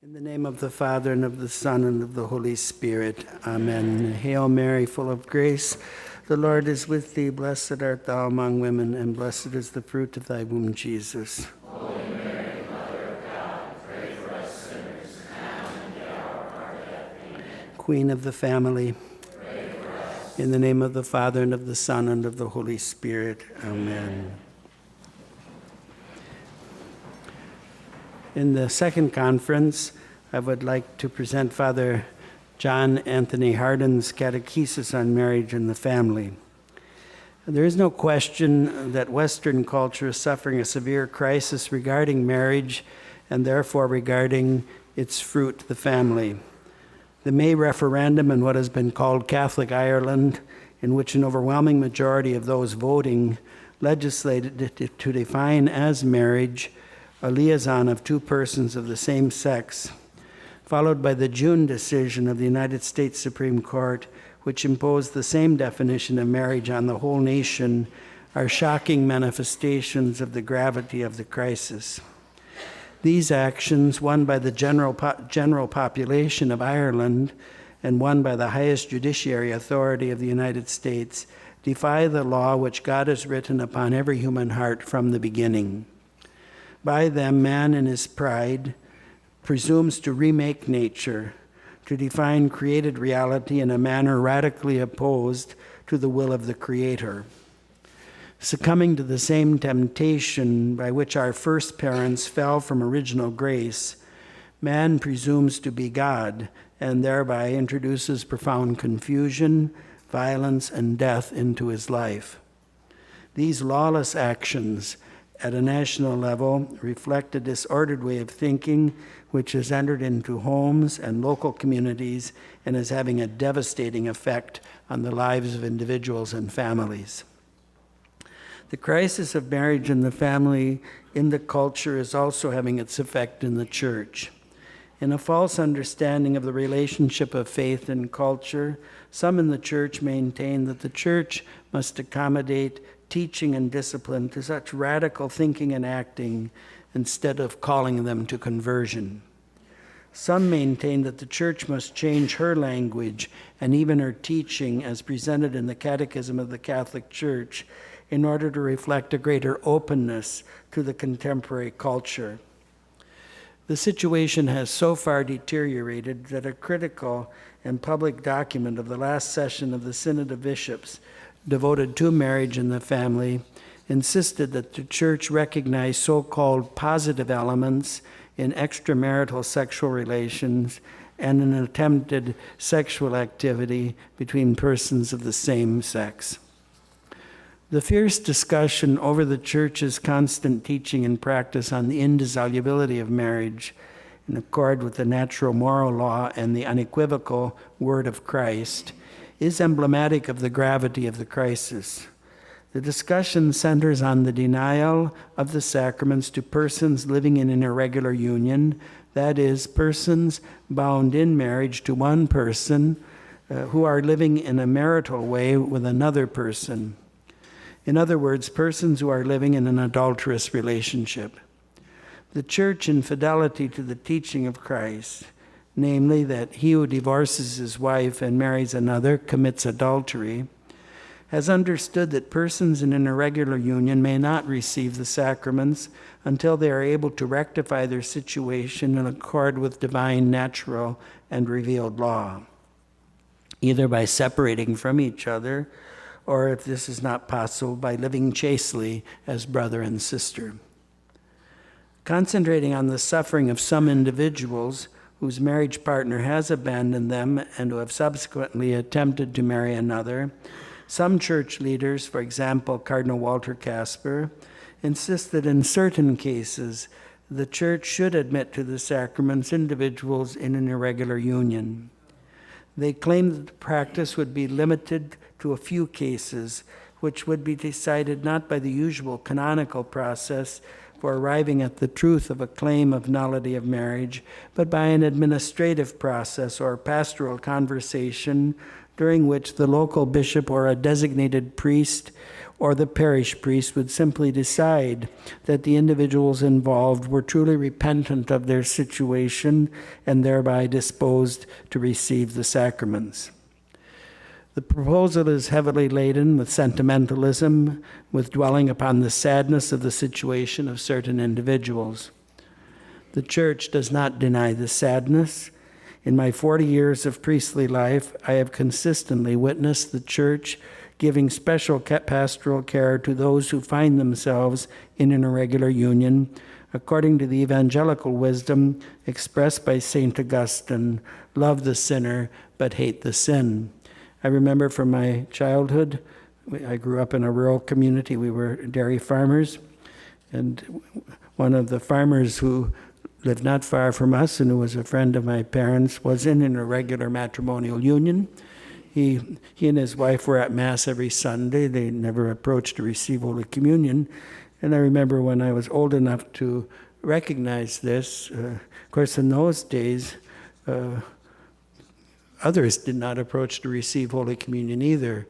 In the name of the Father, and of the Son, and of the Holy Spirit. Amen. Hail Mary, full of grace, the Lord is with thee. Blessed art thou among women, and blessed is the fruit of thy womb, Jesus. Holy Mary, Mother of God, pray for us sinners, now and at the hour of our death. Amen. Queen of the family, Pray for us. in the name of the Father, and of the Son, and of the Holy Spirit. Amen. In the second conference, I would like to present Father John Anthony Hardin's Catechisis on Marriage and the Family. There is no question that Western culture is suffering a severe crisis regarding marriage and therefore regarding its fruit, the family. The May referendum in what has been called Catholic Ireland, in which an overwhelming majority of those voting legislated to define as marriage a liaison of two persons of the same sex, followed by the June decision of the United States Supreme Court, which imposed the same definition of marriage on the whole nation, are shocking manifestations of the gravity of the crisis. These actions, one by the general population of Ireland and one by the highest judiciary authority of the United States, defy the law which God has written upon every human heart from the beginning. By them, man in his pride presumes to remake nature, to define created reality in a manner radically opposed to the will of the Creator. Succumbing to the same temptation by which our first parents fell from original grace, man presumes to be God and thereby introduces profound confusion, violence, and death into his life. These lawless actions at a national level reflect a disordered way of thinking which has entered into homes and local communities and is having a devastating effect on the lives of individuals and families. The crisis of marriage and the family in the culture is also having its effect in the church. In a false understanding of the relationship of faith and culture, some in the church maintain that the church must accommodate teaching and discipline to such radical thinking and acting instead of calling them to conversion. Some maintain that the church must change her language and even her teaching as presented in the Catechism of the Catholic Church in order to reflect a greater openness to the contemporary culture. The situation has so far deteriorated that a critical and public document of the last session of the Synod of Bishops devoted to marriage and the family insisted that the church recognize so-called positive elements in extramarital sexual relations and in attempted sexual activity between persons of the same sex. The fierce discussion over the church's constant teaching and practice on the indissolubility of marriage, in accord with the natural moral law and the unequivocal word of Christ, is emblematic of the gravity of the crisis. The discussion centers on the denial of the sacraments to persons living in an irregular union, that is, persons bound in marriage to one person who are living in a marital way with another person. In other words, persons who are living in an adulterous relationship. The Church, in fidelity to the teaching of Christ, namely that he who divorces his wife and marries another commits adultery, has understood that persons in an irregular union may not receive the sacraments until they are able to rectify their situation in accord with divine, natural, and revealed law, either by separating from each other, or if this is not possible, by living chastely as brother and sister. Concentrating on the suffering of some individuals whose marriage partner has abandoned them and who have subsequently attempted to marry another, some church leaders, for example, Cardinal Walter Casper, insist that in certain cases, the church should admit to the sacraments individuals in an irregular union. They claim that the practice would be limited to a few cases, which would be decided not by the usual canonical process for arriving at the truth of a claim of nullity of marriage, but by an administrative process or pastoral conversation during which the local bishop or a designated priest or the parish priest would simply decide that the individuals involved were truly repentant of their situation and thereby disposed to receive the sacraments. The proposal is heavily laden with sentimentalism, with dwelling upon the sadness of the situation of certain individuals. The Church does not deny the sadness. In my 40 years of priestly life, I have consistently witnessed the Church giving special pastoral care to those who find themselves in an irregular union, according to the evangelical wisdom expressed by St. Augustine, love the sinner but hate the sin. I remember from my childhood, I grew up in a rural community. We were dairy farmers, and one of the farmers who lived not far from us and who was a friend of my parents was in an irregular matrimonial union. He and his wife were at Mass every Sunday. They never approached to receive Holy Communion. And I remember when I was old enough to recognize this, of course in those days, others did not approach to receive Holy Communion either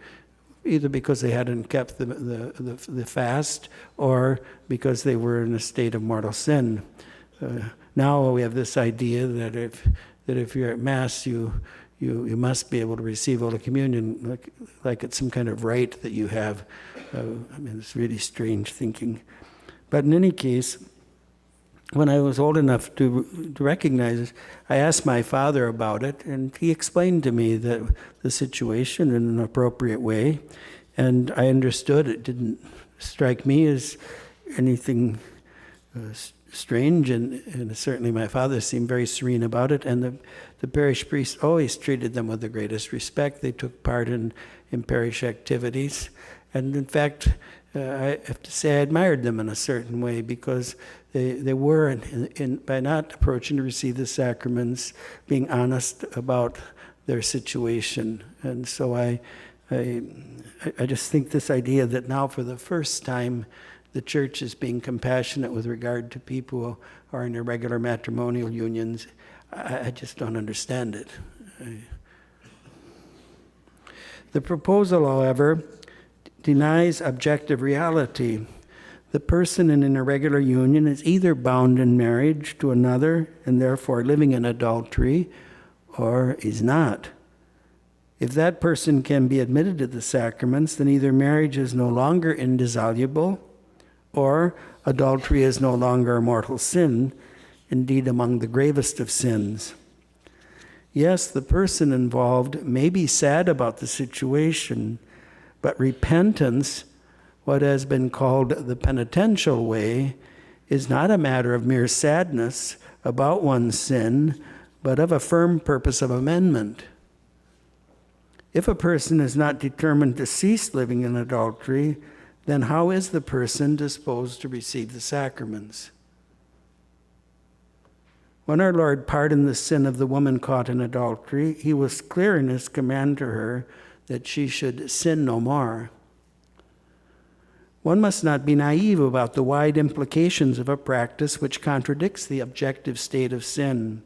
because they hadn't kept the fast or because they were in a state of mortal sin. Now we have this idea that if you're at Mass, you must be able to receive Holy Communion like it's some kind of right that you have. It's really strange thinking. But in any case, when I was old enough to recognize it, I asked my father about it, and he explained to me the situation in an appropriate way, and I understood. It didn't strike me as anything strange, and certainly my father seemed very serene about it, and the parish priest always treated them with the greatest respect. They took part in parish activities, and in fact, I have to say I admired them in a certain way because they were, by not approaching to receive the sacraments, being honest about their situation. And so I just think this idea that now for the first time the Church is being compassionate with regard to people who are in irregular matrimonial unions, I just don't understand it. The proposal, however, denies objective reality. The person in an irregular union is either bound in marriage to another and therefore living in adultery, or is not. If that person can be admitted to the sacraments, then either marriage is no longer indissoluble, or adultery is no longer a mortal sin, indeed among the gravest of sins. Yes, the person involved may be sad about the situation, but repentance, what has been called the penitential way, is not a matter of mere sadness about one's sin, but of a firm purpose of amendment. If a person is not determined to cease living in adultery, then how is the person disposed to receive the sacraments? When our Lord pardoned the sin of the woman caught in adultery, he was clear in his command to her that she should sin no more. One must not be naive about the wide implications of a practice which contradicts the objective state of sin.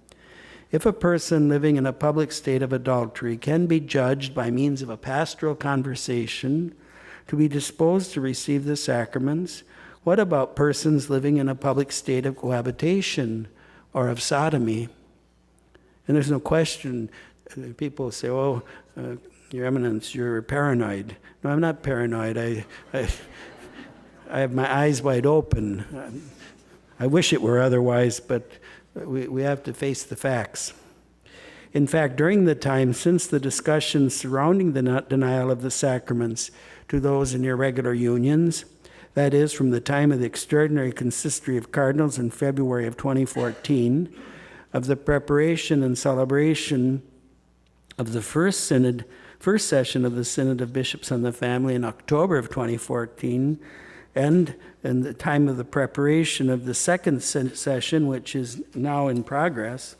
If a person living in a public state of adultery can be judged by means of a pastoral conversation to be disposed to receive the sacraments, what about persons living in a public state of cohabitation or of sodomy? And there's no question, people say, oh, Your Eminence, you're paranoid. No, I'm not paranoid. I have my eyes wide open. I wish it were otherwise, but we have to face the facts. In fact, during the time since the discussions surrounding the denial of the sacraments to those in irregular unions, that is, from the time of the extraordinary consistory of cardinals in February of 2014, of the preparation and celebration of the first session of the Synod of Bishops on the Family in October of 2014, and in the time of the preparation of the second session, which is now in progress,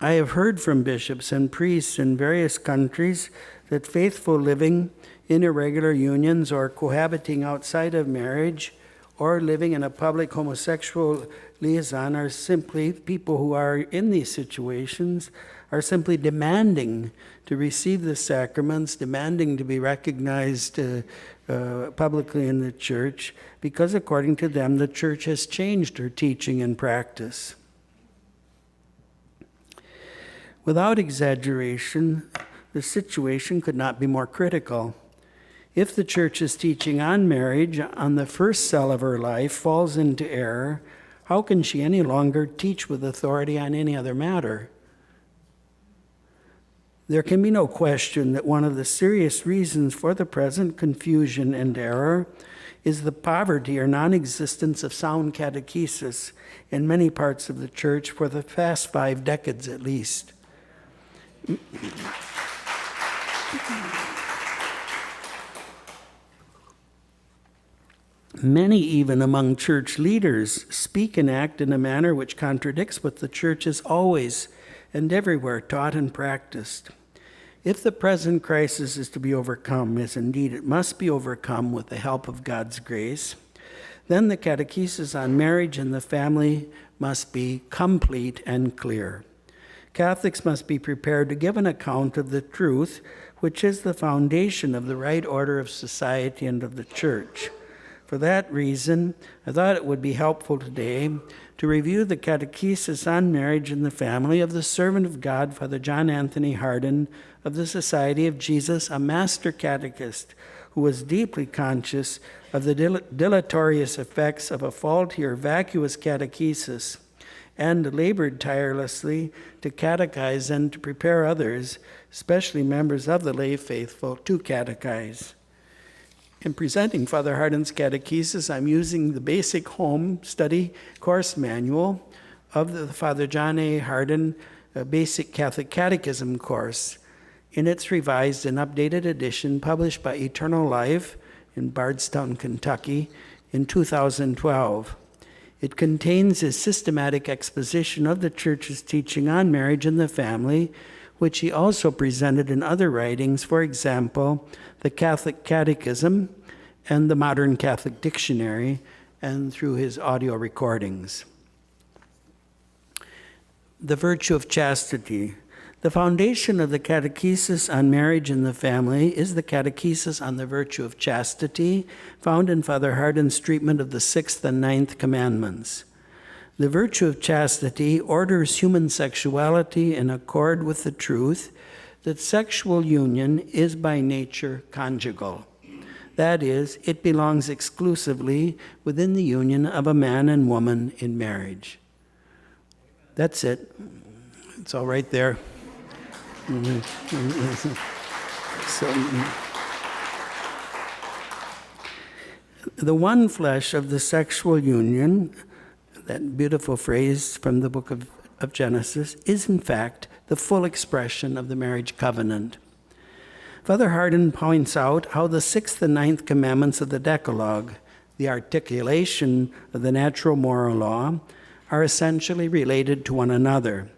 I have heard from bishops and priests in various countries that faithful living in irregular unions or cohabiting outside of marriage or living in a public homosexual liaison are simply people who are in these situations are simply demanding to receive the sacraments, demanding to be recognized publicly in the church, because according to them, the church has changed her teaching and practice. Without exaggeration, the situation could not be more critical. If the church's teaching on marriage on the first cell of her life falls into error, how can she any longer teach with authority on any other matter? There can be no question that one of the serious reasons for the present confusion and error is the poverty or non-existence of sound catechesis in many parts of the church for the past 5 decades at least. Many, even among church leaders, speak and act in a manner which contradicts what the church has always and everywhere taught and practiced. If the present crisis is to be overcome, as indeed it must be overcome with the help of God's grace, then the catechesis on marriage and the family must be complete and clear. Catholics must be prepared to give an account of the truth, which is the foundation of the right order of society and of the church. For that reason, I thought it would be helpful today to review the catechesis on marriage and the family of the servant of God, Father John Anthony Hardin, of the Society of Jesus, a master catechist who was deeply conscious of the deleterious effects of a faulty or vacuous catechesis, and labored tirelessly to catechize and to prepare others, especially members of the lay faithful, to catechize. In presenting Father Hardin's catechesis, I'm using the basic home study course manual of the Father John A. Hardin Basic Catholic Catechism course in its revised and updated edition published by Eternal Life in Bardstown, Kentucky in 2012. It contains a systematic exposition of the Church's teaching on marriage and the family, which he also presented in other writings, for example, the Catholic Catechism and the Modern Catholic Dictionary, and through his audio recordings. The virtue of chastity. The foundation of the catechesis on marriage and the family is the catechesis on the virtue of chastity, found in Father Hardin's treatment of the 6th and 9th commandments. The virtue of chastity orders human sexuality in accord with the truth that sexual union is by nature conjugal. That is, it belongs exclusively within the union of a man and woman in marriage. That's it. It's all right there. So, the one flesh of the sexual union, that beautiful phrase from the book of Genesis, is in fact the full expression of the marriage covenant. Father Hardin points out how the 6th and 9th commandments of the Decalogue, the articulation of the natural moral law, are essentially related to one another,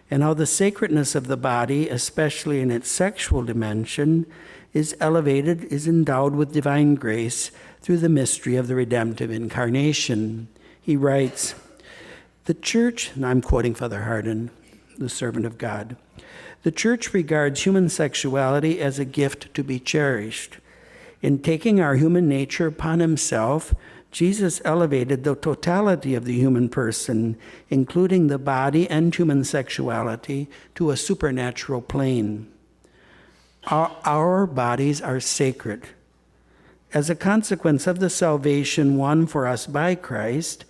and how the sacredness of the body, especially in its sexual dimension, is elevated, is endowed with divine grace through the mystery of the redemptive incarnation. He writes, "The Church," and I'm quoting Father Hardin, the servant of God, "the Church regards human sexuality as a gift to be cherished. In taking our human nature upon himself, Jesus elevated the totality of the human person, including the body and human sexuality, to a supernatural plane. Our bodies are sacred. As a consequence of the salvation won for us by Christ,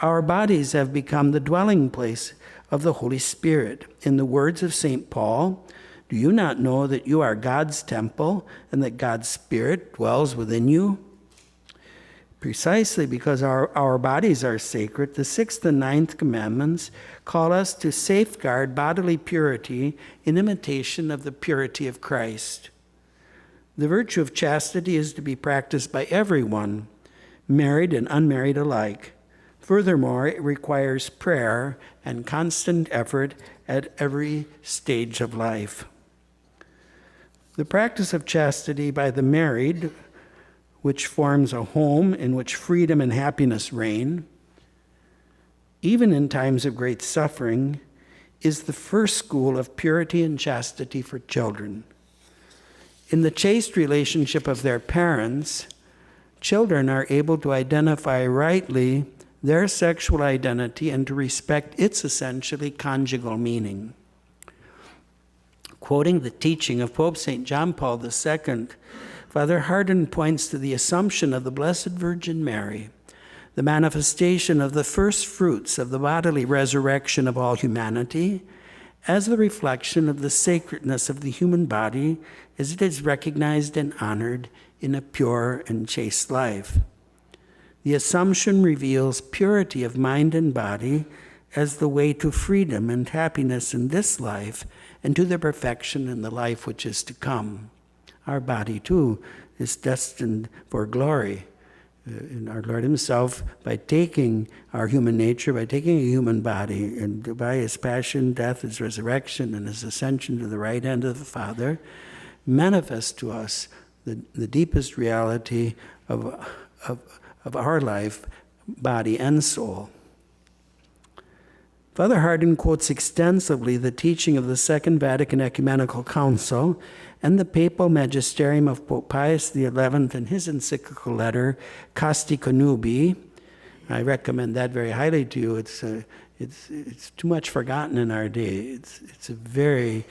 our bodies have become the dwelling place of the Holy Spirit. In the words of St. Paul, "Do you not know that you are God's temple and that God's Spirit dwells within you?" Precisely because our bodies are sacred, the 6th and 9th commandments call us to safeguard bodily purity in imitation of the purity of Christ. The virtue of chastity is to be practiced by everyone, married and unmarried alike. Furthermore, it requires prayer and constant effort at every stage of life. The practice of chastity by the married, which forms a home in which freedom and happiness reign, even in times of great suffering, is the first school of purity and chastity for children. In the chaste relationship of their parents, children are able to identify rightly their sexual identity and to respect its essentially conjugal meaning. Quoting the teaching of Pope St. John Paul II, Father Hardin points to the Assumption of the Blessed Virgin Mary, the manifestation of the first fruits of the bodily resurrection of all humanity, as the reflection of the sacredness of the human body as it is recognized and honored in a pure and chaste life. The Assumption reveals purity of mind and body as the way to freedom and happiness in this life and to the perfection in the life which is to come. Our body, too, is destined for glory. In our Lord himself, by taking our human nature, by taking a human body, and by his passion, death, his resurrection, and his ascension to the right hand of the Father, manifests to us the deepest reality of our life, body and soul. Father Hardin quotes extensively the teaching of the Second Vatican Ecumenical Council and the papal magisterium of Pope Pius XI in his encyclical letter, Casti Connubii. I recommend that very highly to you. It's too much forgotten in our day. It's a very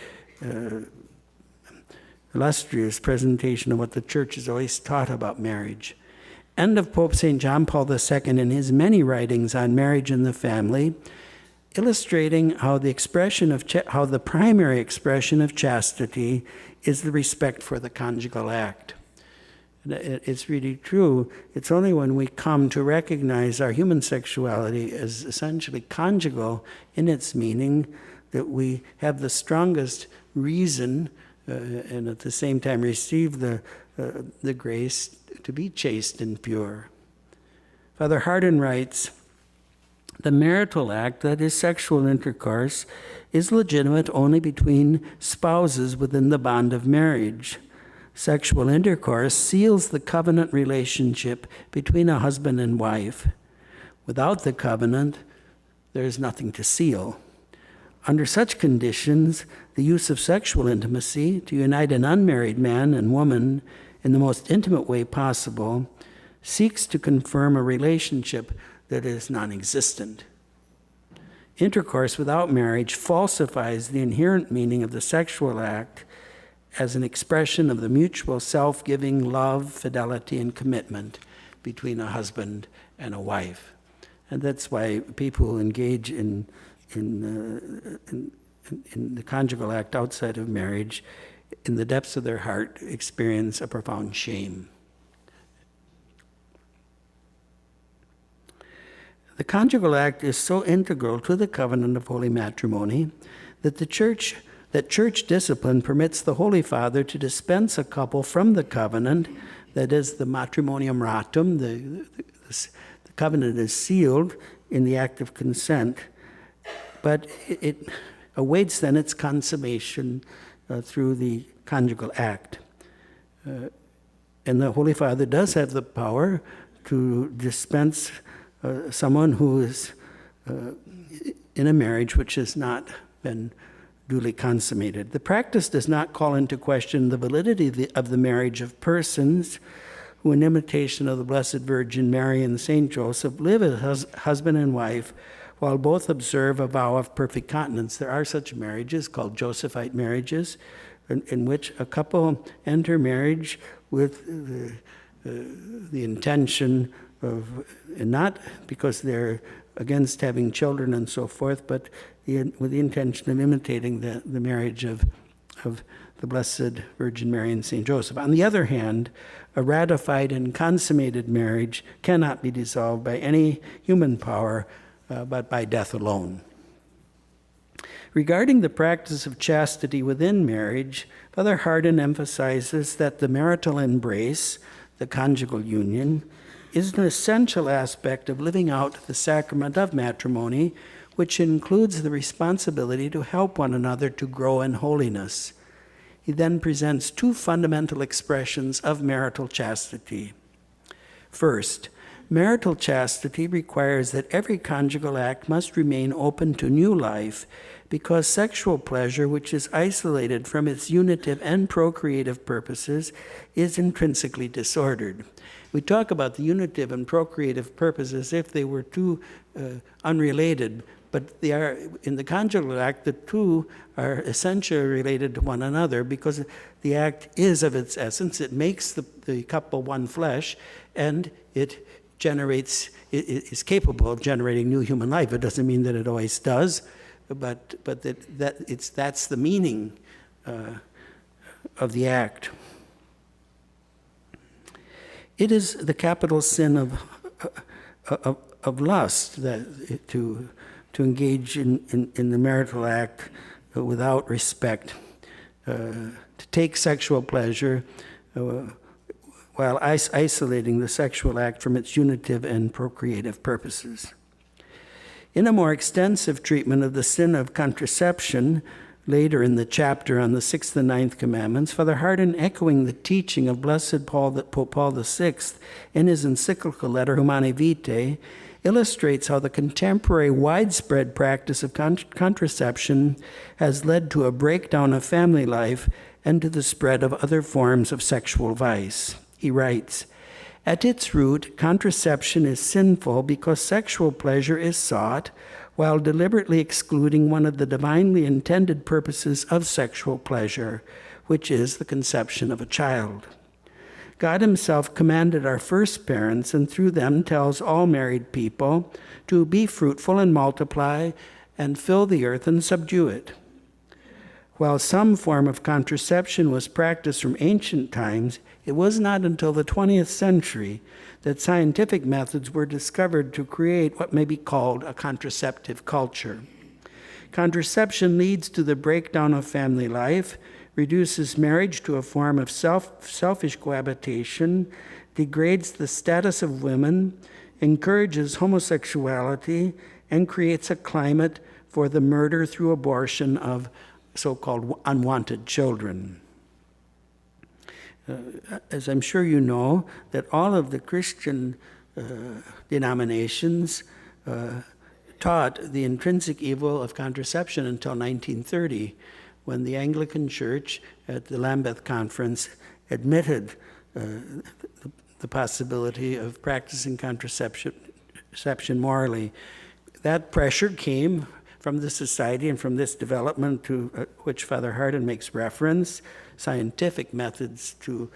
illustrious presentation of what the Church has always taught about marriage. And of Pope St. John Paul II in his many writings on marriage and the family, illustrating how the primary expression of chastity is the respect for the conjugal act. It's really true. It's only when we come to recognize our human sexuality as essentially conjugal in its meaning that we have the strongest reason and at the same time receive the grace to be chaste and pure. Father Hardin writes, "The marital act, that is sexual intercourse, is legitimate only between spouses within the bond of marriage. Sexual intercourse seals the covenant relationship between a husband and wife. Without the covenant, there is nothing to seal. Under such conditions, the use of sexual intimacy to unite an unmarried man and woman in the most intimate way possible seeks to confirm a relationship that is non-existent. Intercourse without marriage falsifies the inherent meaning of the sexual act as an expression of the mutual self-giving love, fidelity, and commitment between a husband and a wife." And that's why people who engage in the conjugal act outside of marriage, in the depths of their heart, experience a profound shame. The conjugal act is so integral to the covenant of holy matrimony that church discipline permits the Holy Father to dispense a couple from the covenant, that is the matrimonium ratum, the covenant is sealed in the act of consent, but it awaits then its consummation through the conjugal act. And the Holy Father does have the power to dispense someone who is in a marriage which has not been duly consummated. The practice does not call into question the validity of the marriage of persons who, in imitation of the Blessed Virgin Mary and Saint Joseph, live as husband and wife while both observe a vow of perfect continence. There are such marriages called Josephite marriages in which a couple enter marriage with the intention of, and not because they're against having children and so forth, but with the intention of imitating the marriage of the Blessed Virgin Mary and Saint Joseph. On the other hand, a ratified and consummated marriage cannot be dissolved by any human power, but by death alone. Regarding the practice of chastity within marriage, Father Hardin emphasizes that the marital embrace, the conjugal union, is an essential aspect of living out the sacrament of matrimony, which includes the responsibility to help one another to grow in holiness. He then presents two fundamental expressions of marital chastity. First, Marital chastity requires that every conjugal act must remain open to new life, because sexual pleasure, which is isolated from its unitive and procreative purposes, is intrinsically disordered. We talk about the unitive and procreative purposes as if they were two unrelated, but they are, in the conjugal act, the two are essentially related to one another, because the act is of its essence. It makes the couple one flesh, and it is capable of generating new human life. It doesn't mean that it always does, but that's the meaning of the act. It is the capital sin of lust that to engage in the marital act without respect, to take sexual pleasure while isolating the sexual act from its unitive and procreative purposes. In a more extensive treatment of the sin of contraception, later in the chapter on the 6th and 9th commandments, Father Hardin, echoing the teaching of Blessed Pope Paul VI in his encyclical letter Humanae Vitae, illustrates how the contemporary widespread practice of contraception has led to a breakdown of family life and to the spread of other forms of sexual vice. He writes, "At its root, contraception is sinful because sexual pleasure is sought while deliberately excluding one of the divinely intended purposes of sexual pleasure, which is the conception of a child. God himself commanded our first parents, and through them tells all married people, to be fruitful and multiply and fill the earth and subdue it. While some form of contraception was practiced from ancient times, it was not until the 20th century that scientific methods were discovered to create what may be called a contraceptive culture. Contraception leads to the breakdown of family life, reduces marriage to a form of selfish cohabitation, degrades the status of women, encourages homosexuality, and creates a climate for the murder through abortion of so-called unwanted children." As I'm sure you know, that all of the Christian denominations taught the intrinsic evil of contraception until 1930, when the Anglican Church at the Lambeth Conference admitted the possibility of practicing contraception morally. That pressure came from the society and from this development to which Father Hardin makes reference, scientific methods to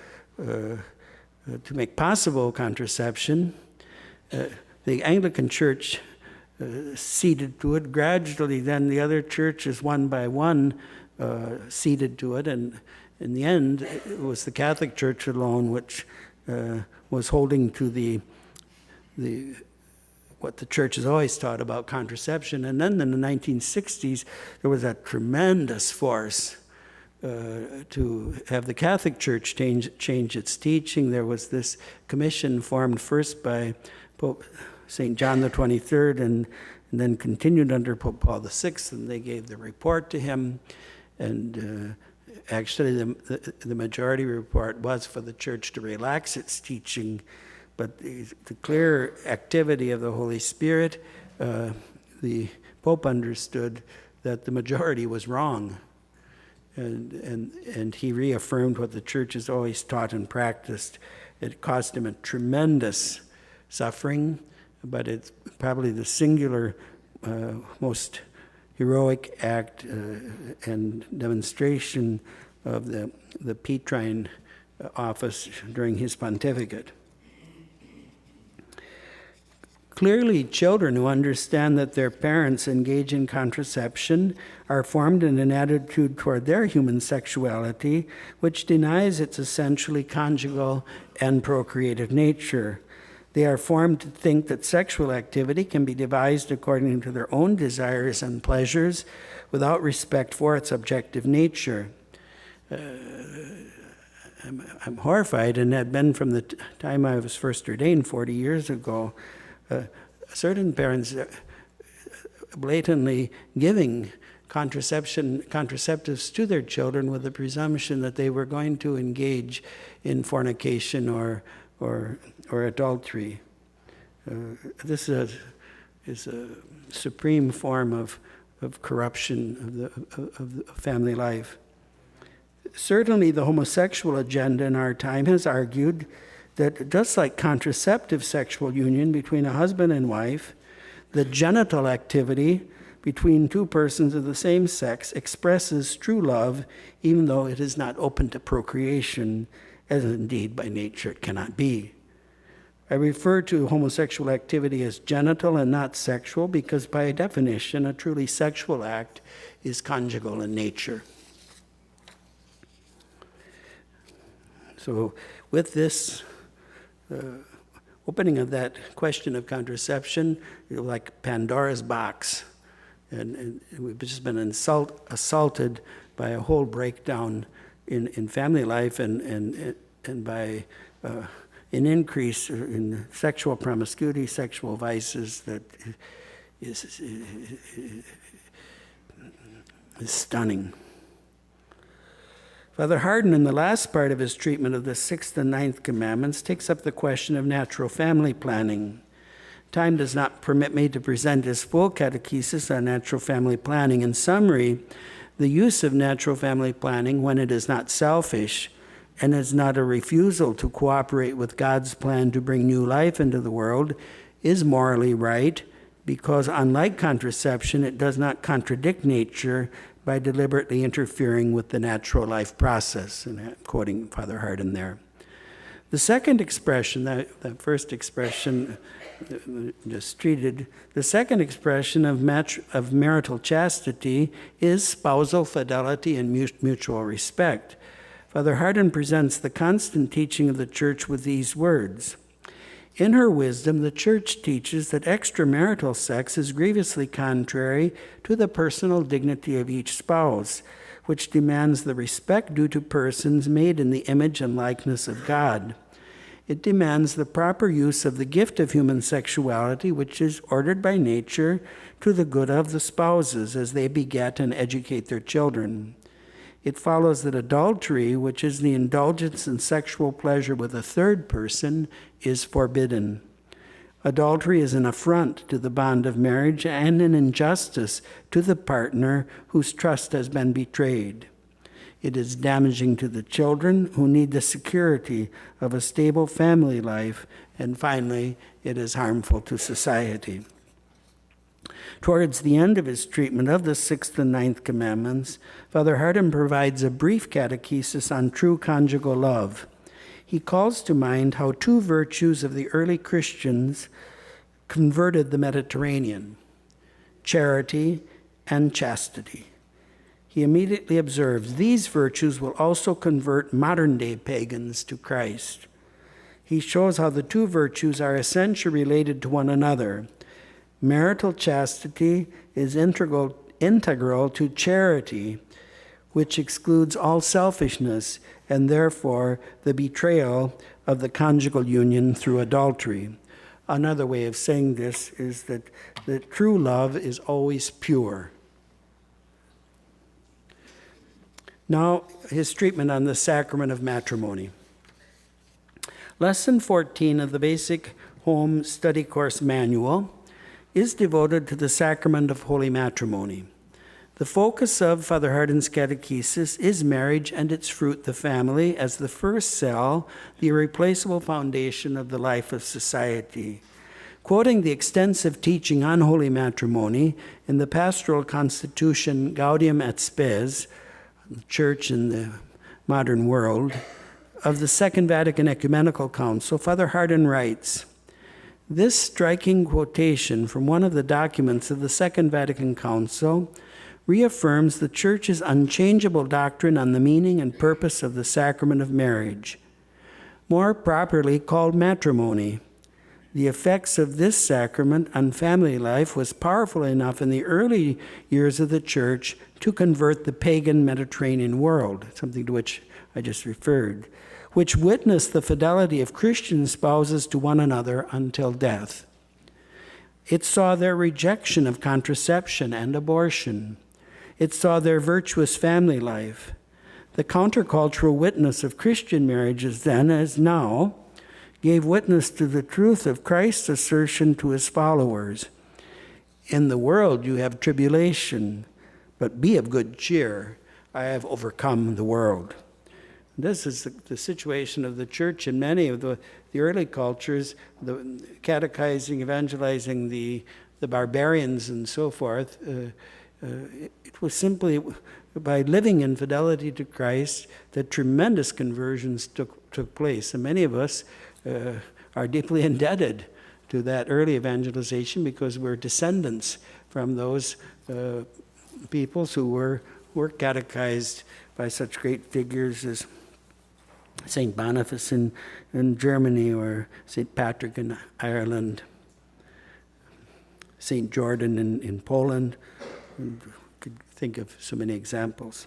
make possible contraception. The Anglican Church ceded to it. Gradually, then the other churches, one by one, ceded to it, and in the end, it was the Catholic Church alone which was holding to the what the church has always taught about contraception. And then in the 1960s, there was a tremendous force to have the Catholic Church change its teaching. There was this commission formed first by Pope St. John the 23rd and then continued under Pope Paul VI, and they gave the report to him. And actually, the majority report was for the church to relax its teaching, but the clear activity of the Holy Spirit, the Pope understood that the majority was wrong, and he reaffirmed what the church has always taught and practiced. It cost him a tremendous suffering, but it's probably the singular most heroic act and demonstration of the Petrine office during his pontificate. Clearly, children who understand that their parents engage in contraception are formed in an attitude toward their human sexuality which denies its essentially conjugal and procreative nature. They are formed to think that sexual activity can be devised according to their own desires and pleasures without respect for its objective nature. I'm horrified, and had been from the time I was first ordained 40 years ago, certain parents blatantly giving contraceptives to their children with the presumption that they were going to engage in fornication or adultery. This is a supreme form of corruption of the family life. Certainly, the homosexual agenda in our time has argued that just like contraceptive sexual union between a husband and wife, the genital activity between two persons of the same sex expresses true love, even though it is not open to procreation, as indeed by nature it cannot be. I refer to homosexual activity as genital and not sexual because by definition, a truly sexual act is conjugal in nature. So with this opening of that question of contraception, like Pandora's box, and we've just been assaulted by a whole breakdown in family life and by an increase in sexual promiscuity, sexual vices that is stunning. Father Hardin, in the last part of his treatment of the 6th and 9th commandments, takes up the question of natural family planning. Time does not permit me to present his full catechesis on natural family planning. In summary, the use of natural family planning when it is not selfish and is not a refusal to cooperate with God's plan to bring new life into the world is morally right because, unlike contraception, it does not contradict nature by deliberately interfering with the natural life process. And I'm quoting Father Hardin there. The second expression, that first expression just treated, the second expression of marital chastity is spousal fidelity and mutual respect. Father Hardin presents the constant teaching of the Church with these words. In her wisdom, the Church teaches that extramarital sex is grievously contrary to the personal dignity of each spouse, which demands the respect due to persons made in the image and likeness of God. It demands the proper use of the gift of human sexuality, which is ordered by nature to the good of the spouses as they beget and educate their children. It follows that adultery, which is the indulgence in sexual pleasure with a third person, is forbidden. Adultery is an affront to the bond of marriage and an injustice to the partner whose trust has been betrayed. It is damaging to the children who need the security of a stable family life, and finally, it is harmful to society. Towards the end of his treatment of the 6th and 9th commandments, Father Hardin provides a brief catechesis on true conjugal love. He calls to mind how two virtues of the early Christians converted the Mediterranean, charity and chastity. He immediately observes these virtues will also convert modern-day pagans to Christ. He shows how the two virtues are essentially related to one another. Marital chastity is integral to charity, which excludes all selfishness and therefore the betrayal of the conjugal union through adultery. Another way of saying this is that true love is always pure. Now, his treatment on the sacrament of matrimony. Lesson 14 of the Basic Home Study Course Manual is devoted to the sacrament of holy matrimony. The focus of Father Hardin's catechesis is marriage and its fruit, the family, as the first cell, the irreplaceable foundation of the life of society. Quoting the extensive teaching on holy matrimony in the pastoral constitution Gaudium et Spes, Church in the modern world, of the Second Vatican Ecumenical Council, Father Hardin writes, this striking quotation from one of the documents of the Second Vatican Council reaffirms the Church's unchangeable doctrine on the meaning and purpose of the sacrament of marriage, more properly called matrimony. The effects of this sacrament on family life was powerful enough in the early years of the Church to convert the pagan Mediterranean world, something to which I just referred, which witnessed the fidelity of Christian spouses to one another until death. It saw their rejection of contraception and abortion. It saw their virtuous family life. The countercultural witness of Christian marriages then, as now, gave witness to the truth of Christ's assertion to his followers. In the world you have tribulation, but be of good cheer. I have overcome the world. This is the situation of the church in many of the early cultures, the catechizing, evangelizing the barbarians and so forth. It was simply by living in fidelity to Christ that tremendous conversions took place. And many of us are deeply indebted to that early evangelization because we're descendants from those peoples who were catechized by such great figures as St. Boniface in Germany, or St. Patrick in Ireland, St. Jordan in Poland. And could think of so many examples.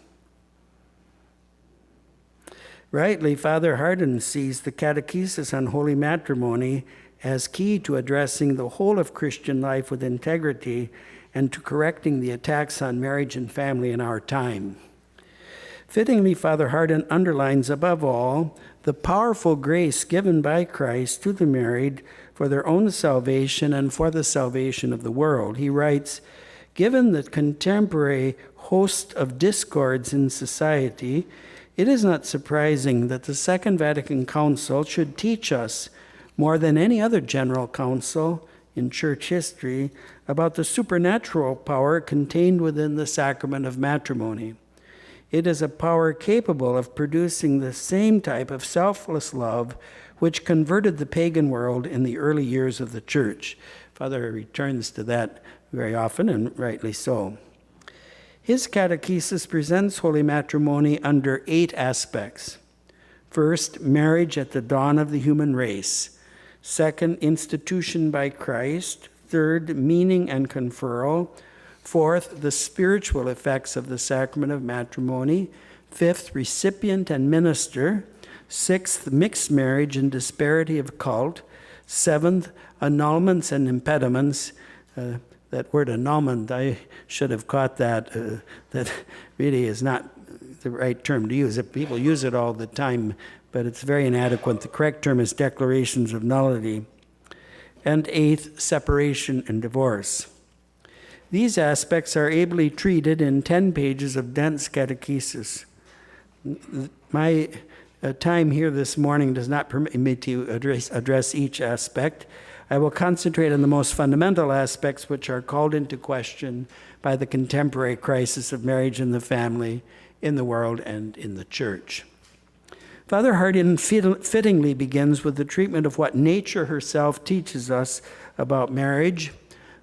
Rightly, Father Hardin sees the Catechesis on holy matrimony as key to addressing the whole of Christian life with integrity and to correcting the attacks on marriage and family in our time. Fittingly, Father Hardin underlines above all the powerful grace given by Christ to the married for their own salvation and for the salvation of the world. He writes, "Given the contemporary host of discords in society, it is not surprising that the Second Vatican Council should teach us, more than any other general council in church history, about the supernatural power contained within the sacrament of matrimony. It is a power capable of producing the same type of selfless love which converted the pagan world in the early years of the church." Father returns to that very often, and rightly so. His catechesis presents holy matrimony under 8 aspects. First, marriage at the dawn of the human race. Second, institution by Christ. Third, meaning and conferral. Fourth, the spiritual effects of the sacrament of matrimony. Fifth, recipient and minister. Sixth, mixed marriage and disparity of cult. Seventh, annulments and impediments. That word annulment, I should have caught that. That really is not the right term to use. People use it all the time, but it's very inadequate. The correct term is declarations of nullity. And eighth, separation and divorce. These aspects are ably treated in 10 pages of dense catechesis. My time here this morning does not permit me to address each aspect. I will concentrate on the most fundamental aspects which are called into question by the contemporary crisis of marriage and the family in the world and in the church. Father Hardin fittingly begins with the treatment of what nature herself teaches us about marriage,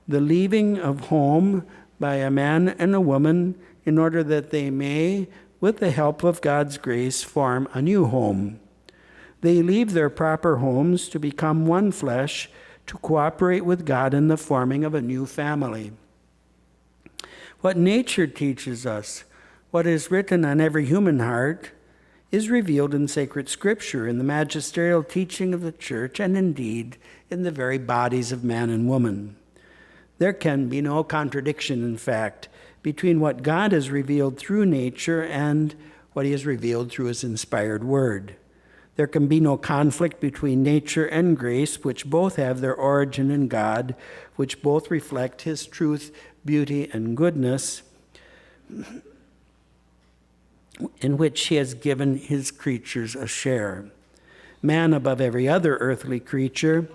the leaving of home by a man and a woman in order that they may, with the help of God's grace, form a new home. They leave their proper homes to become one flesh, to cooperate with God in the forming of a new family. What nature teaches us, what is written on every human heart, is revealed in sacred scripture, in the magisterial teaching of the church, and indeed in the very bodies of man and woman. There can be no contradiction, in fact, between what God has revealed through nature and what he has revealed through his inspired word. There can be no conflict between nature and grace, which both have their origin in God, which both reflect his truth, beauty, and goodness, in which he has given his creatures a share. Man, above every other earthly creature,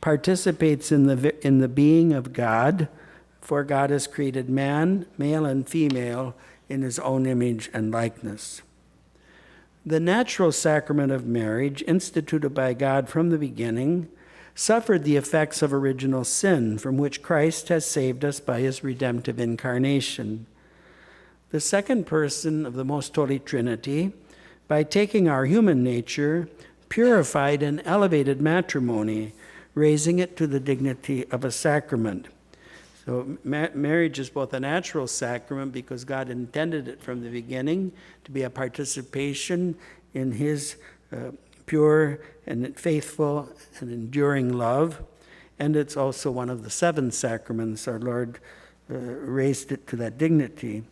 participates in the being of God, for God has created man, male and female, in his own image and likeness. The natural sacrament of marriage, instituted by God from the beginning, suffered the effects of original sin, from which Christ has saved us by his redemptive incarnation. The second person of the Most Holy Trinity, by taking our human nature, purified and elevated matrimony, raising it to the dignity of a sacrament. So marriage is both a natural sacrament because God intended it from the beginning to be a participation in his pure and faithful and enduring love. And it's also one of the 7 sacraments. Our Lord raised it to that dignity.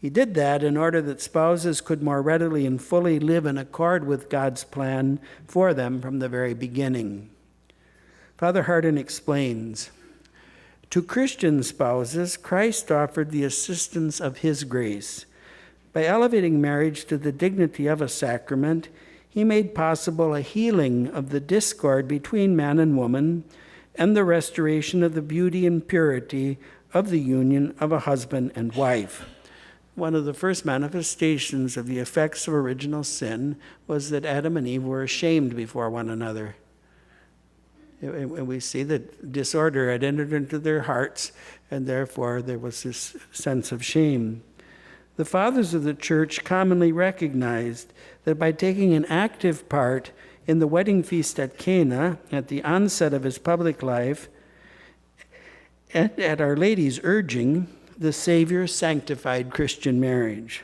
He did that in order that spouses could more readily and fully live in accord with God's plan for them from the very beginning. Father Hardin explains, to Christian spouses, Christ offered the assistance of his grace. By elevating marriage to the dignity of a sacrament, he made possible a healing of the discord between man and woman and the restoration of the beauty and purity of the union of a husband and wife. One of the first manifestations of the effects of original sin was that Adam and Eve were ashamed before one another. And we see that disorder had entered into their hearts, and therefore there was this sense of shame. The fathers of the church commonly recognized that by taking an active part in the wedding feast at Cana, at the onset of his public life, and at Our Lady's urging, the Savior sanctified Christian marriage.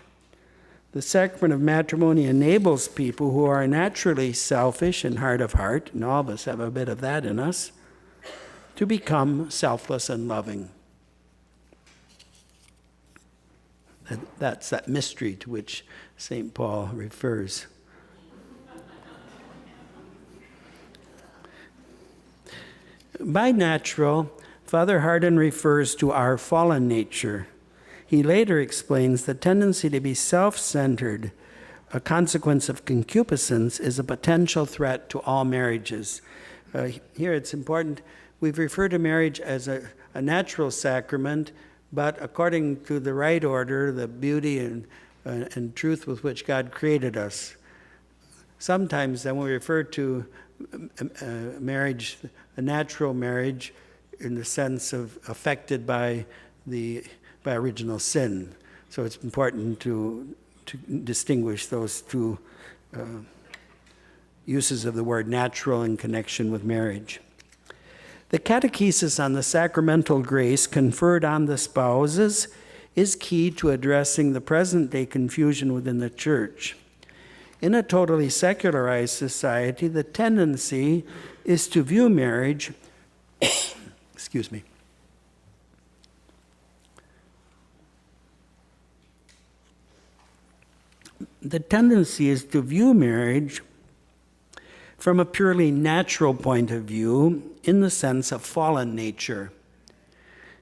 The sacrament of matrimony enables people who are naturally selfish and hard of heart, and all of us have a bit of that in us, to become selfless and loving. That's that mystery to which St. Paul refers. By natural, Father Hardin refers to our fallen nature. He later explains the tendency to be self-centered, a consequence of concupiscence, is a potential threat to all marriages. Here it's important, we've referred to marriage as a natural sacrament, but according to the right order, the beauty and truth with which God created us. Sometimes then we refer to marriage, a natural marriage, in the sense of affected by original sin. So it's important to distinguish those two uses of the word natural in connection with marriage. The catechesis on the sacramental grace conferred on the spouses is key to addressing the present-day confusion within the Church. In a totally secularized society, the tendency is to view marriage excuse me. The tendency is to view marriage from a purely natural point of view in the sense of fallen nature,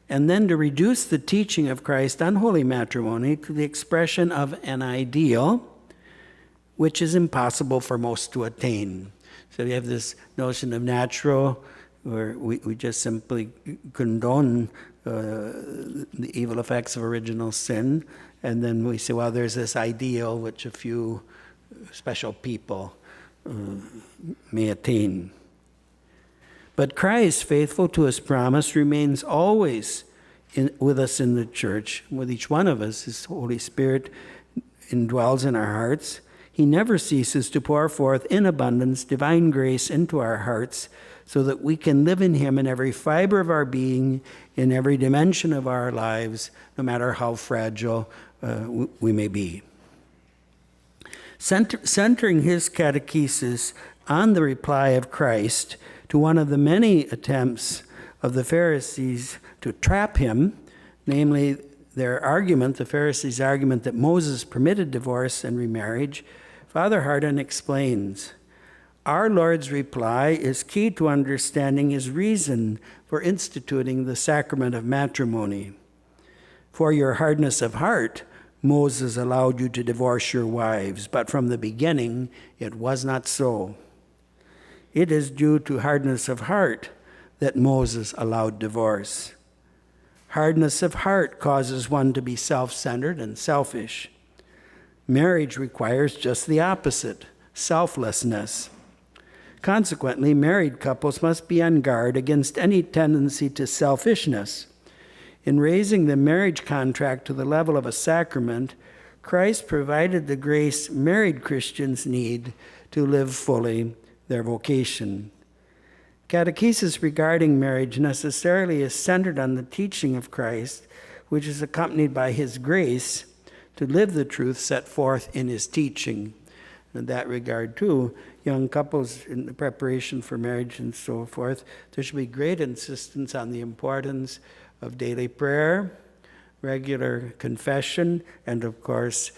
and then to reduce the teaching of Christ on holy matrimony to the expression of an ideal which is impossible for most to attain. So we have this notion of natural, where we just simply condone the evil effects of original sin, and then we say, well, there's this ideal which a few special people may attain. But Christ, faithful to his promise, remains always with us in the Church, with each one of us. His Holy Spirit indwells in our hearts. He never ceases to pour forth in abundance divine grace into our hearts, so that we can live in him in every fiber of our being, in every dimension of our lives, no matter how fragile we may be. Centering his catechesis on the reply of Christ to one of the many attempts of the Pharisees to trap him, namely their argument, the Pharisees' argument that Moses permitted divorce and remarriage, Father Hardin explains, our Lord's reply is key to understanding his reason for instituting the sacrament of matrimony. For your hardness of heart, Moses allowed you to divorce your wives, but from the beginning it was not so. It is due to hardness of heart that Moses allowed divorce. Hardness of heart causes one to be self-centered and selfish. Marriage requires just the opposite, selflessness. Consequently, married couples must be on guard against any tendency to selfishness. In raising the marriage contract to the level of a sacrament, Christ provided the grace married Christians need to live fully their vocation. Catechesis regarding marriage necessarily is centered on the teaching of Christ, which is accompanied by his grace to live the truth set forth in his teaching. In that regard, too, young couples in the preparation for marriage and so forth, there should be great insistence on the importance of daily prayer, regular confession, and of course,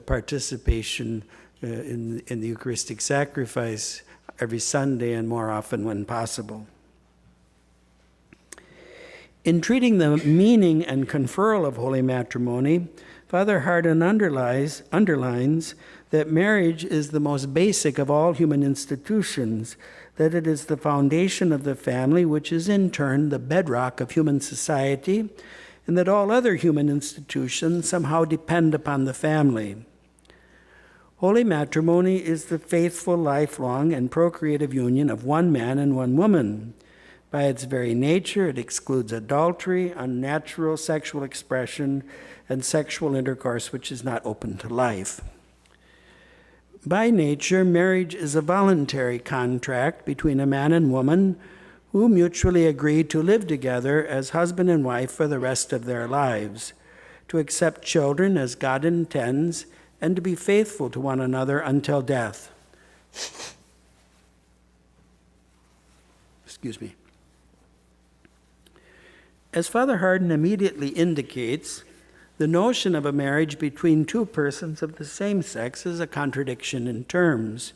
participation in the Eucharistic sacrifice every Sunday and more often when possible. In treating the meaning and conferral of holy matrimony, Father Hardin underlines that marriage is the most basic of all human institutions, that it is the foundation of the family, which is in turn the bedrock of human society, and that all other human institutions somehow depend upon the family. Holy matrimony is the faithful, lifelong, and procreative union of one man and one woman. By its very nature, it excludes adultery, unnatural sexual expression, and sexual intercourse which is not open to life. By nature, marriage is a voluntary contract between a man and woman who mutually agree to live together as husband and wife for the rest of their lives, to accept children as God intends, and to be faithful to one another until death. Excuse me. As Father Hardin immediately indicates, the notion of a marriage between two persons of the same sex is a contradiction in terms.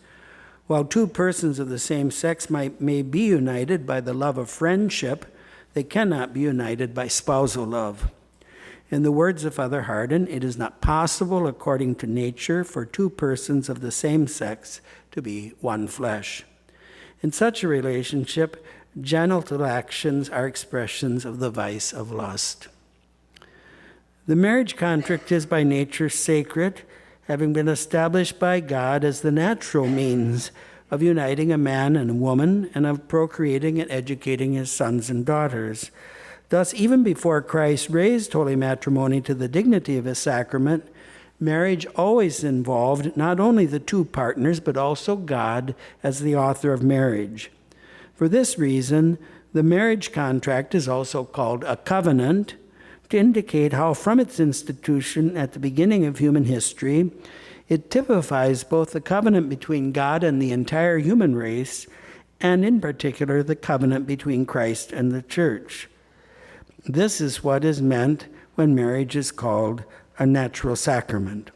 While two persons of the same sex may be united by the love of friendship, they cannot be united by spousal love. In the words of Father Hardin, it is not possible, according to nature, for two persons of the same sex to be one flesh. In such a relationship, genital actions are expressions of the vice of lust. The marriage contract is by nature sacred, having been established by God as the natural means of uniting a man and a woman and of procreating and educating his sons and daughters. Thus, even before Christ raised holy matrimony to the dignity of a sacrament, marriage always involved not only the two partners, but also God as the author of marriage. For this reason, the marriage contract is also called a covenant, to indicate how from its institution at the beginning of human history, it typifies both the covenant between God and the entire human race, and in particular, the covenant between Christ and the Church. This is what is meant when marriage is called a natural sacrament.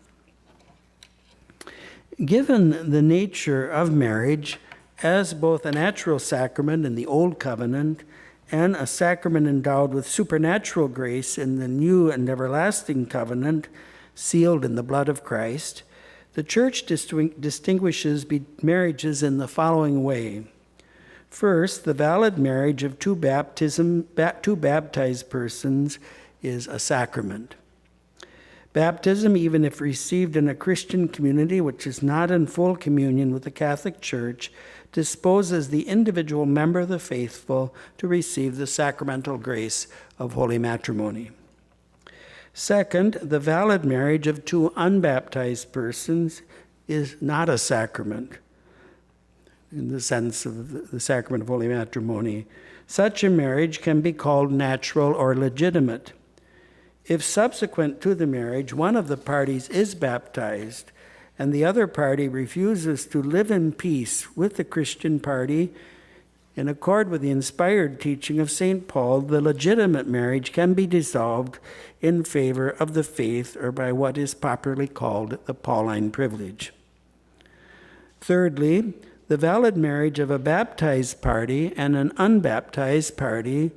Given the nature of marriage as both a natural sacrament in the Old Covenant and a sacrament endowed with supernatural grace in the new and everlasting covenant, sealed in the blood of Christ, the Church distinguishes marriages in the following way. First, the valid marriage of two baptized persons is a sacrament. Baptism, even if received in a Christian community which is not in full communion with the Catholic Church, disposes the individual member of the faithful to receive the sacramental grace of holy matrimony. Second, the valid marriage of two unbaptized persons is not a sacrament in the sense of the sacrament of holy matrimony. Such a marriage can be called natural or legitimate. If subsequent to the marriage, one of the parties is baptized and the other party refuses to live in peace with the Christian party, in accord with the inspired teaching of St. Paul, the legitimate marriage can be dissolved in favor of the faith, or by what is popularly called the Pauline privilege. Thirdly, the valid marriage of a baptized party and an unbaptized party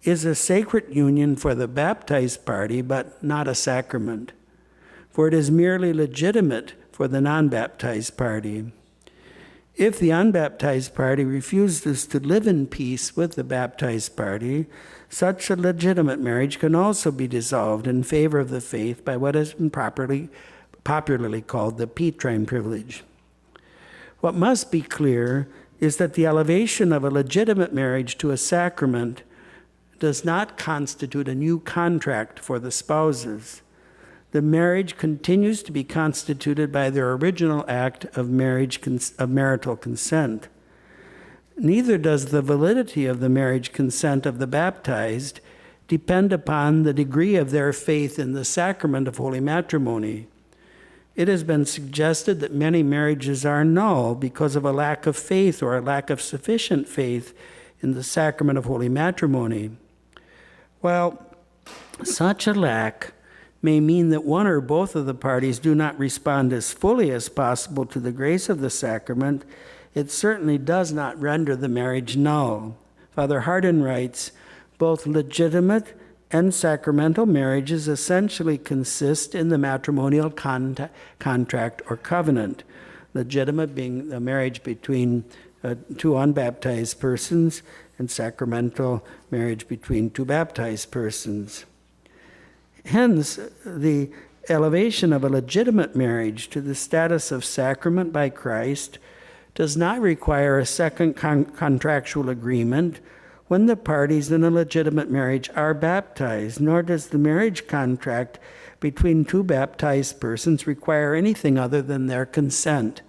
is a sacred union for the baptized party, but not a sacrament, for it is merely legitimate for the non-baptized party. If the unbaptized party refuses to live in peace with the baptized party, such a legitimate marriage can also be dissolved in favor of the faith by what has been popularly called the Petrine privilege. What must be clear is that the elevation of a legitimate marriage to a sacrament does not constitute a new contract for the spouses. The marriage continues to be constituted by their original act of marital consent. Neither does the validity of the marriage consent of the baptized depend upon the degree of their faith in the sacrament of holy matrimony. It has been suggested that many marriages are null because of a lack of faith or a lack of sufficient faith in the sacrament of holy matrimony. While Such a lack may mean that one or both of the parties do not respond as fully as possible to the grace of the sacrament. It certainly does not render the marriage null. Father Hardin writes, both legitimate and sacramental marriages essentially consist in the matrimonial contract or covenant. Legitimate being a marriage between two unbaptized persons, and sacramental marriage between two baptized persons. Hence, the elevation of a legitimate marriage to the status of sacrament by Christ does not require a second contractual agreement when the parties in a legitimate marriage are baptized, nor does the marriage contract between two baptized persons require anything other than their consent.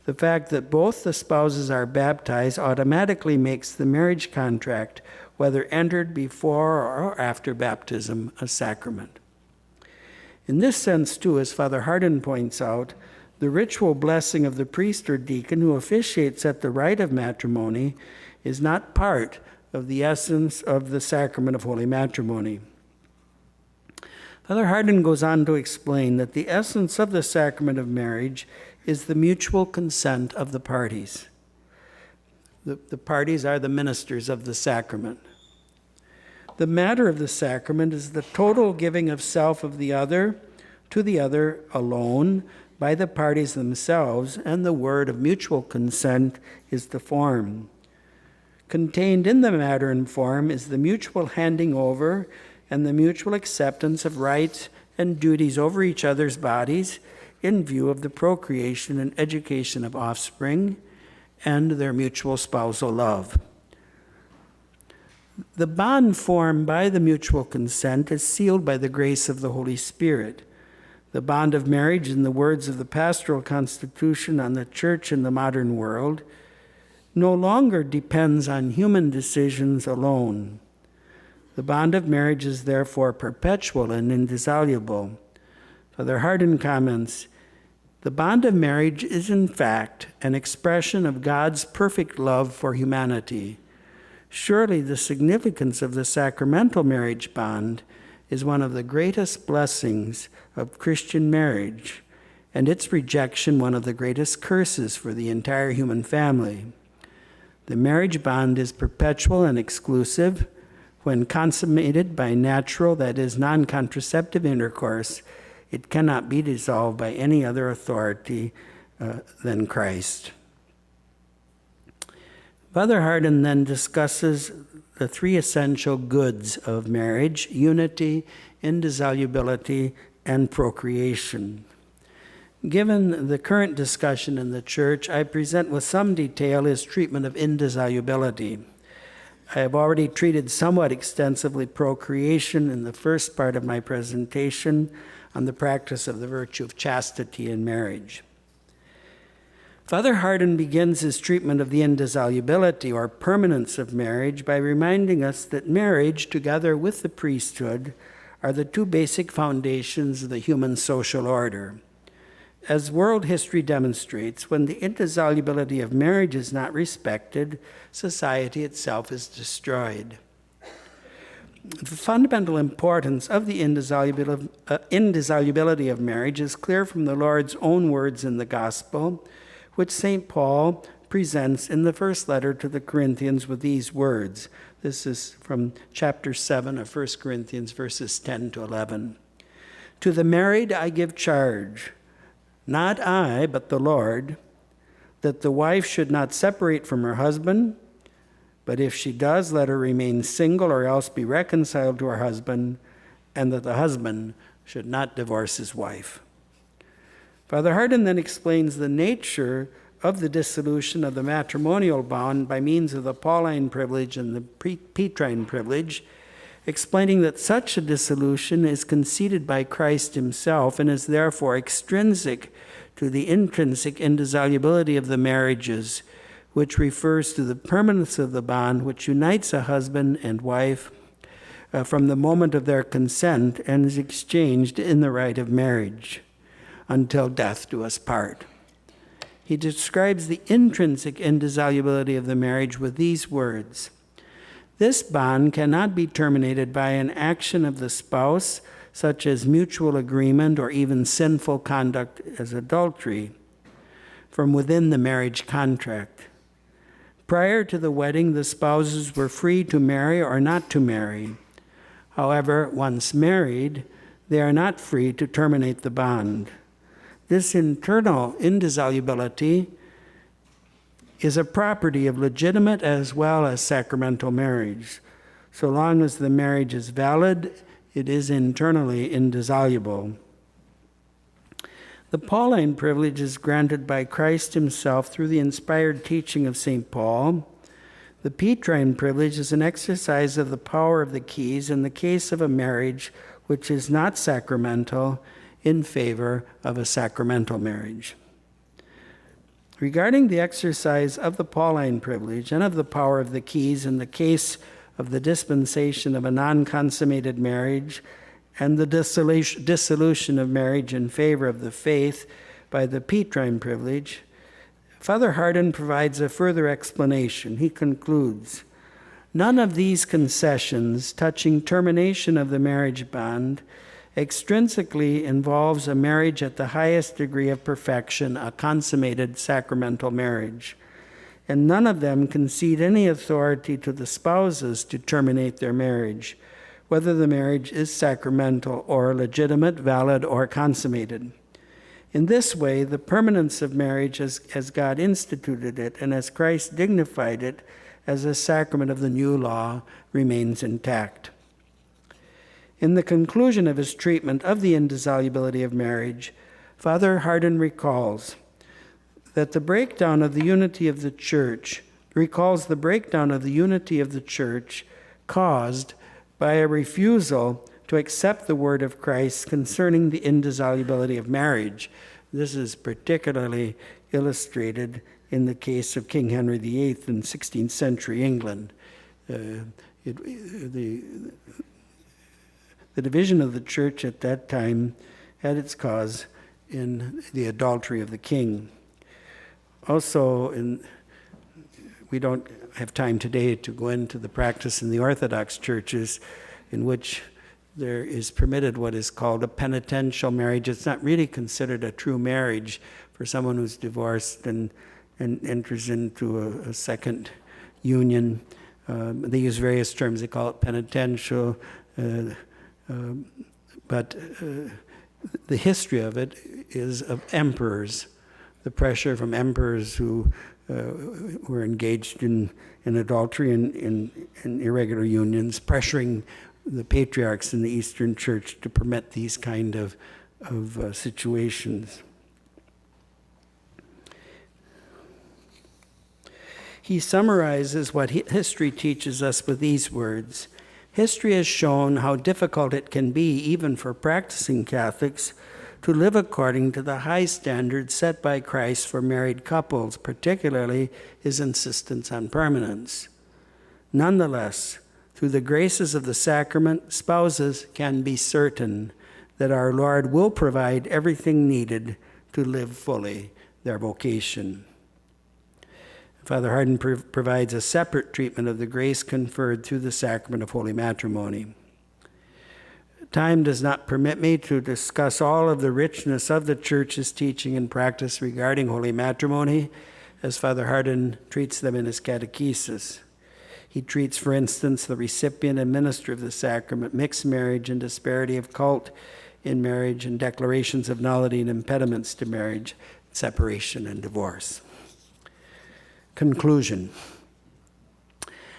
The fact that both the spouses are baptized automatically makes the marriage contract, whether entered before or after baptism, a sacrament. In this sense, too, as Father Hardin points out, the ritual blessing of the priest or deacon who officiates at the rite of matrimony is not part of the essence of the sacrament of holy matrimony. Father Hardin goes on to explain that the essence of the sacrament of marriage is the mutual consent of the parties. The parties are the ministers of the sacrament. The matter of the sacrament is the total giving of self of the other to the other alone by the parties themselves, and the word of mutual consent is the form. Contained in the matter and form is the mutual handing over and the mutual acceptance of rights and duties over each other's bodies in view of the procreation and education of offspring and their mutual spousal love. The bond formed by the mutual consent is sealed by the grace of the Holy Spirit. The bond of marriage, in the words of the Pastoral Constitution on the Church in the modern world, no longer depends on human decisions alone. The bond of marriage is therefore perpetual and indissoluble. Father Hardin comments, the bond of marriage is in fact an expression of God's perfect love for humanity. Surely the significance of the sacramental marriage bond is one of the greatest blessings of Christian marriage, and its rejection one of the greatest curses for the entire human family. The marriage bond is perpetual and exclusive. When consummated by natural, that is, non-contraceptive intercourse, it cannot be dissolved by any other authority than Christ. Father Hardin then discusses the three essential goods of marriage: unity, indissolubility, and procreation. Given the current discussion in the Church, I present with some detail his treatment of indissolubility. I have already treated somewhat extensively procreation in the first part of my presentation on the practice of the virtue of chastity in marriage. Father Hardin begins his treatment of the indissolubility or permanence of marriage by reminding us that marriage, together with the priesthood, are the two basic foundations of the human social order. As world history demonstrates, when the indissolubility of marriage is not respected, society itself is destroyed. The fundamental importance of the indissolubility of marriage is clear from the Lord's own words in the Gospel, which St. Paul presents in the first letter to the Corinthians with these words. This is from chapter 7 of 1 Corinthians, verses 10 to 11. To the married I give charge, not I, but the Lord, that the wife should not separate from her husband, but if she does, let her remain single or else be reconciled to her husband, and that the husband should not divorce his wife. Father Hardin then explains the nature of the dissolution of the matrimonial bond by means of the Pauline privilege and the Petrine privilege, explaining that such a dissolution is conceded by Christ himself and is therefore extrinsic to the intrinsic indissolubility of the marriages, which refers to the permanence of the bond which unites a husband and wife from the moment of their consent and is exchanged in the rite of marriage until death do us part. He describes the intrinsic indissolubility of the marriage with these words: This bond cannot be terminated by an action of the spouse, such as mutual agreement or even sinful conduct as adultery, from within the marriage contract. Prior to the wedding, the spouses were free to marry or not to marry. However, once married, they are not free to terminate the bond. This internal indissolubility is a property of legitimate as well as sacramental marriage. So long as the marriage is valid, it is internally indissoluble. The Pauline privilege is granted by Christ himself through the inspired teaching of St. Paul. The Petrine privilege is an exercise of the power of the keys in the case of a marriage which is not sacramental in favor of a sacramental marriage. Regarding the exercise of the Pauline privilege and of the power of the keys in the case of the dispensation of a non-consummated marriage and the dissolution of marriage in favor of the faith by the Petrine privilege, Father Hardin provides a further explanation. He concludes, "None of these concessions touching termination of the marriage bond extrinsically involves a marriage at the highest degree of perfection, a consummated sacramental marriage. And none of them concede any authority to the spouses to terminate their marriage, whether the marriage is sacramental or legitimate, valid, or consummated. In this way, the permanence of marriage as God instituted it and as Christ dignified it as a sacrament of the new law remains intact." In the conclusion of his treatment of the indissolubility of marriage, Father Hardin recalls that the breakdown of the unity of the Church caused by a refusal to accept the word of Christ concerning the indissolubility of marriage. This is particularly illustrated in the case of King Henry VIII in 16th century England. The division of the church at that time had its cause in the adultery of the king. Also, we don't have time today to go into the practice in the Orthodox churches in which there is permitted what is called a penitential marriage. It's not really considered a true marriage for someone who's divorced and enters into a second union. They use various terms. They call it penitential. But the history of it is of emperors, the pressure from emperors who were engaged in adultery and in irregular unions, pressuring the patriarchs in the Eastern Church to permit these kind of situations. He summarizes what history teaches us with these words. History has shown how difficult it can be, even for practicing Catholics, to live according to the high standards set by Christ for married couples, particularly his insistence on permanence. Nonetheless, through the graces of the sacrament, spouses can be certain that our Lord will provide everything needed to live fully their vocation. Father Hardin provides a separate treatment of the grace conferred through the sacrament of holy matrimony. Time does not permit me to discuss all of the richness of the Church's teaching and practice regarding holy matrimony, as Father Hardin treats them in his Catechisis. He treats, for instance, the recipient and minister of the sacrament, mixed marriage and disparity of cult in marriage, and declarations of nullity and impediments to marriage, separation and divorce. Conclusion.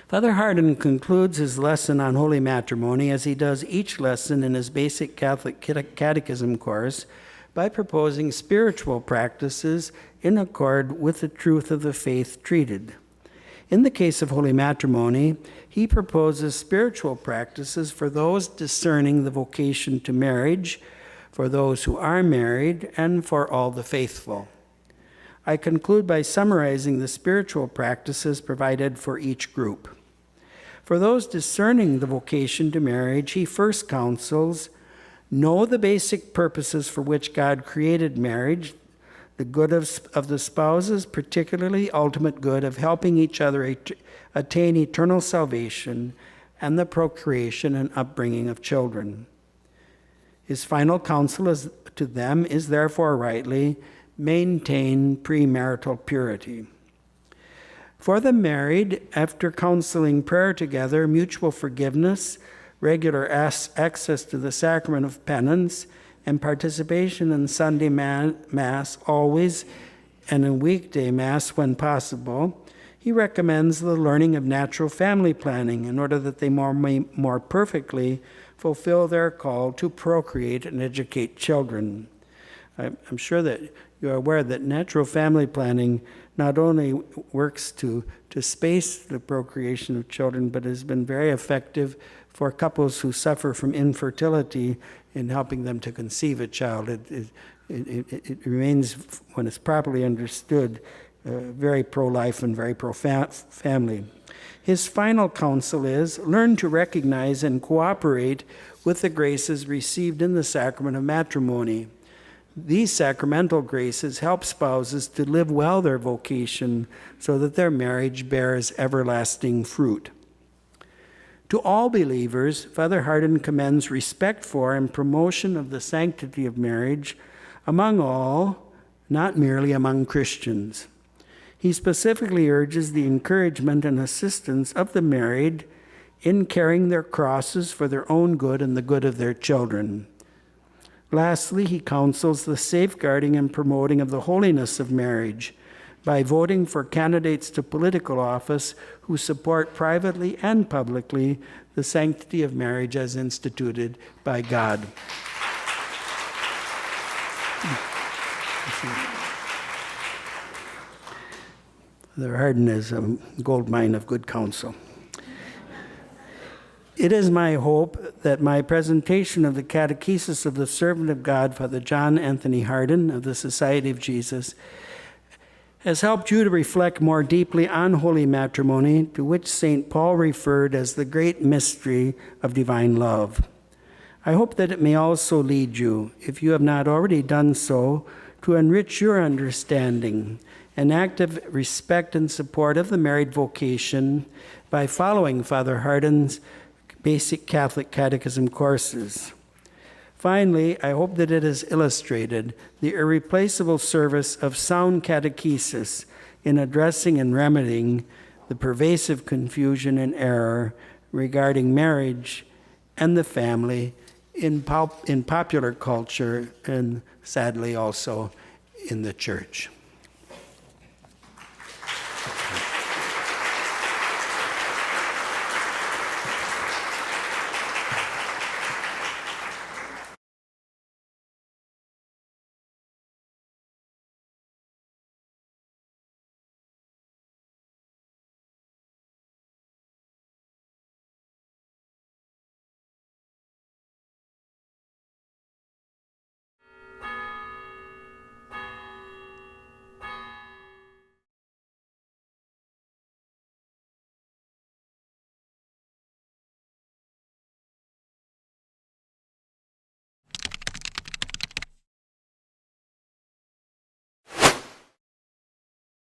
Father Hardin concludes his lesson on holy matrimony, as he does each lesson in his basic Catholic catechism course, by proposing spiritual practices in accord with the truth of the faith treated. In the case of holy matrimony, he proposes spiritual practices for those discerning the vocation to marriage, for those who are married, and for all the faithful. I conclude by summarizing the spiritual practices provided for each group. For those discerning the vocation to marriage, he first counsels, know the basic purposes for which God created marriage, the good of the spouses, particularly ultimate good of helping each other attain eternal salvation, and the procreation and upbringing of children. His final counsel to them is therefore rightly, maintain premarital purity. For the married, after counseling prayer together, mutual forgiveness, regular access to the sacrament of penance, and participation in Sunday Mass always, and in weekday Mass when possible, he recommends the learning of natural family planning in order that they more perfectly fulfill their call to procreate and educate children. I'm sure that you're aware that natural family planning not only works to space the procreation of children, but has been very effective for couples who suffer from infertility in helping them to conceive a child. It remains, when it's properly understood, very pro-life and very pro-family. His final counsel is, learn to recognize and cooperate with the graces received in the sacrament of matrimony. These sacramental graces help spouses to live well their vocation so that their marriage bears everlasting fruit. To all believers, Father Hardin commends respect for and promotion of the sanctity of marriage among all, not merely among Christians. He specifically urges the encouragement and assistance of the married in carrying their crosses for their own good and the good of their children. Lastly, he counsels the safeguarding and promoting of the holiness of marriage by voting for candidates to political office who support privately and publicly the sanctity of marriage as instituted by God. Father Hardin is a gold mine of good counsel. It is my hope that my presentation of the Catechisis of the Servant of God, Father John Anthony Hardin of the Society of Jesus, has helped you to reflect more deeply on holy matrimony, to which St. Paul referred as the great mystery of divine love. I hope that it may also lead you, if you have not already done so, to enrich your understanding and active respect and support of the married vocation by following Father Hardin's basic Catholic catechism courses. Finally, I hope that it has illustrated the irreplaceable service of sound catechesis in addressing and remedying the pervasive confusion and error regarding marriage and the family in popular culture and sadly also in the church.